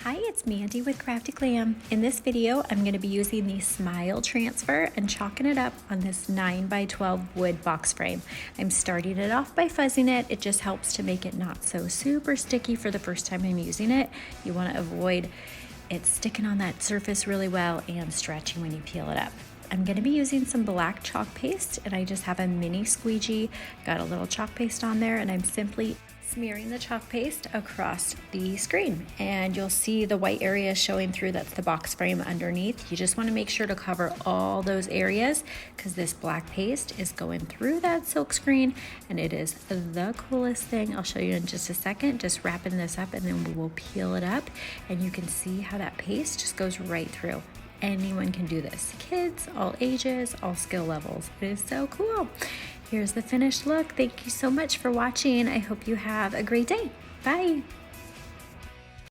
Hi, it's Mandy with Crafty Glam. In this video, I'm going to be using the Smile Transfer and chalking it up on this 9x12 wood box frame. I'm starting it off by fuzzing it. It just helps to make it not so super sticky for the first time I'm using it. You want to avoid it sticking on that surface really well and stretching when you peel it up. I'm going to be using some black chalk paste, and I just have a mini squeegee, got a little chalk paste on there, and I'm simply smearing the chalk paste across the screen, and you'll see the white area showing through. That's the box frame underneath. You just want to make sure to cover all those areas because this black paste is going through that silk screen, and it is the coolest thing. I'll show you in just a second. Just wrapping this up, and then we will peel it up, and you can see how that paste just goes right through. Anyone can do this. Kids, all ages, all skill levels. It is so cool. Here's the finished look. Thank you so much for watching. I hope you have a great day. Bye.